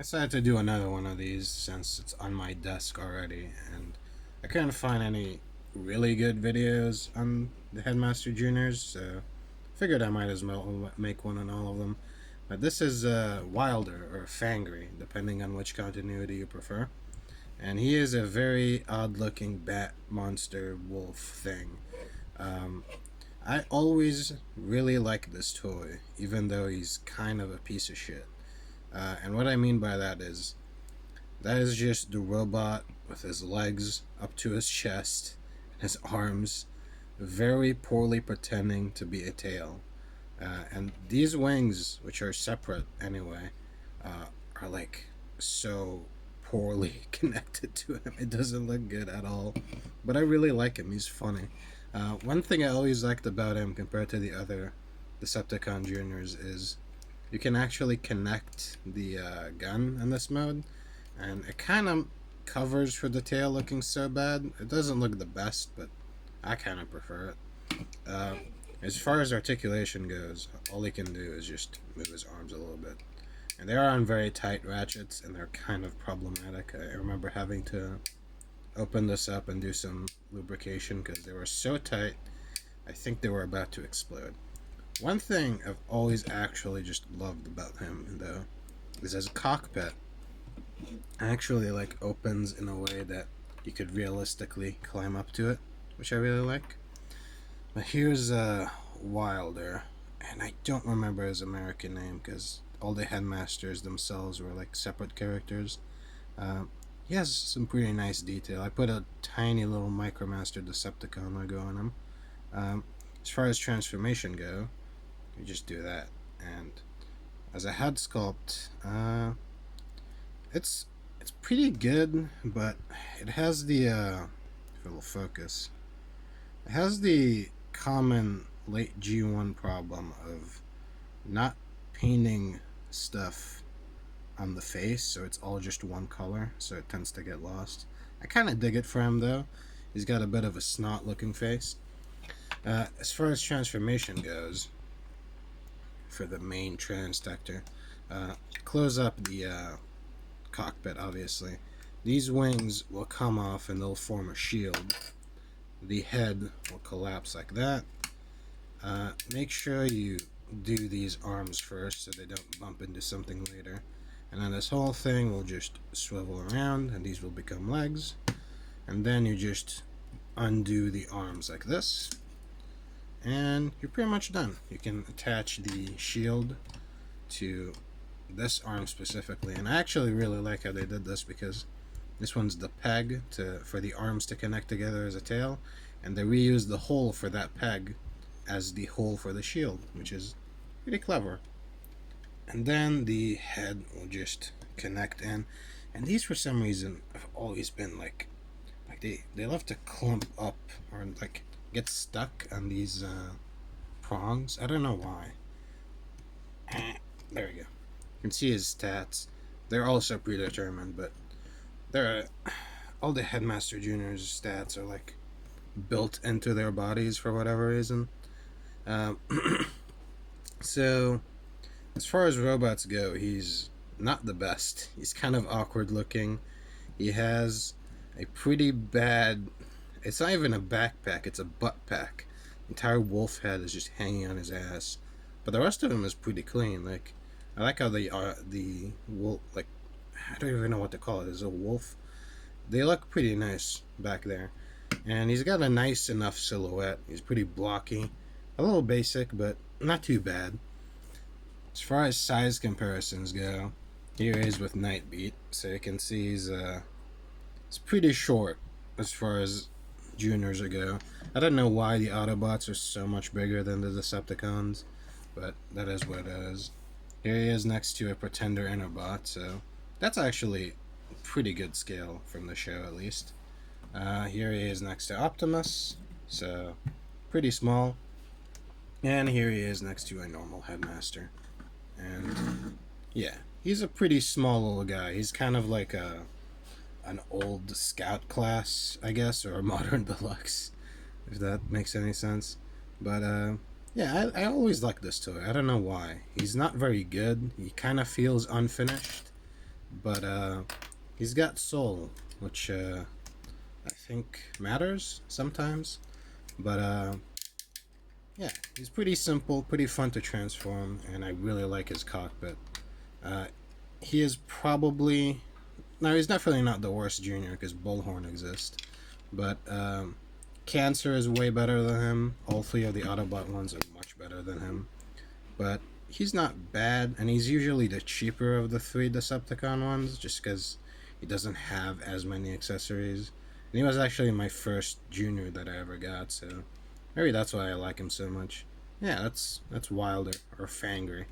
decided to do another one of these since it's on my desk already, and I couldn't find any really good videos on the Headmaster Juniors, so I figured I might as well make one on all of them. But this is Wilder, or Fangry, depending on which continuity you prefer. And he is a very odd looking bat monster wolf thing. Um, I always really like this toy, even though he's kind of a piece of shit. And what I mean by that is just the robot with his legs up to his chest, his arms, very poorly pretending to be a tail. And these wings, which are separate anyway, are like so poorly connected to him. It doesn't look good at all. But I really like him. He's funny. One thing I always liked about him compared to the other Decepticon Juniors is you can actually connect the gun in this mode, and it kind of covers for the tail looking so bad. It doesn't look the best, but I kind of prefer it. As far as articulation goes, all he can do is just move his arms a little bit. And they are on very tight ratchets, and they're kind of problematic. I remember having to open this up and do some lubrication because they were so tight, I think they were about to explode. One thing I've always actually just loved about him, though, is his cockpit actually like opens in a way that you could realistically climb up to it, which I really like. But here's Wilder, and I don't remember his American name because all the headmasters themselves were like separate characters. He has some pretty nice detail. I put a tiny little Micromaster Decepticon logo on him. As far as transformation go, you just do that. And as a head sculpt, it's pretty good, but it has the if it'll focus, it has the common late G1 problem of not painting stuff on the face, so it's all just one color, so it tends to get lost. I kind of dig it for him though. He's got a bit of a snot looking face. As far as transformation goes, for the main transdector, close up the cockpit, obviously. These wings will come off and they'll form a shield. The head will collapse like that. Make sure you do these arms first so they don't bump into something later. And then this whole thing will just swivel around and these will become legs. And then you just undo the arms like this. And you're pretty much done. You can attach the shield to this arm specifically, and I actually really like how they did this because this one's the peg for the arms to connect together as a tail, and they reused the hole for that peg as the hole for the shield, which is pretty clever. And then the head will just connect in, and these for some reason have always been like they love to clump up or like get stuck on these prongs. I don't know why. There we go. You can see his stats. They're also predetermined, but they're all the Headmaster Junior's stats are like built into their bodies for whatever reason. Um, so, as far as robots go, he's not the best. He's kind of awkward looking. He has a pretty bad. It's not even a backpack, it's a butt pack. The entire wolf head is just hanging on his ass. But the rest of him is pretty clean. Like, I like how the wolf, like, I don't even know what to call it. Is a wolf? They look pretty nice back there. And he's got a nice enough silhouette. He's pretty blocky. A little basic, but not too bad. As far as size comparisons go, here he is with Nightbeat. So you can see he's pretty short as far as juniors go. I don't know why the Autobots are so much bigger than the Decepticons, but that is what it is. Here he is next to a Pretender Interbot, so that's actually a pretty good scale from the show at least. Here he is next to Optimus, so pretty small. And here he is next to a normal Headmaster. And yeah, he's a pretty small little guy. He's kind of like an old scout class, I guess, or a modern deluxe, if that makes any sense. But yeah, I always like this toy. I don't know why. He's not very good. He kind of feels unfinished, but he's got soul, which I think matters sometimes. But yeah, he's pretty simple, pretty fun to transform, and I really like his cockpit. Uh, he is probably no, he's definitely not the worst junior because Bullhorn exists, but Cancer is way better than him. All three of the Autobot ones are much better than him, but he's not bad, and he's usually the cheaper of the three Decepticon ones, just because he doesn't have as many accessories. And he was actually my first junior that I ever got, so maybe that's why I like him so much. Yeah, that's Wilder or Fangry.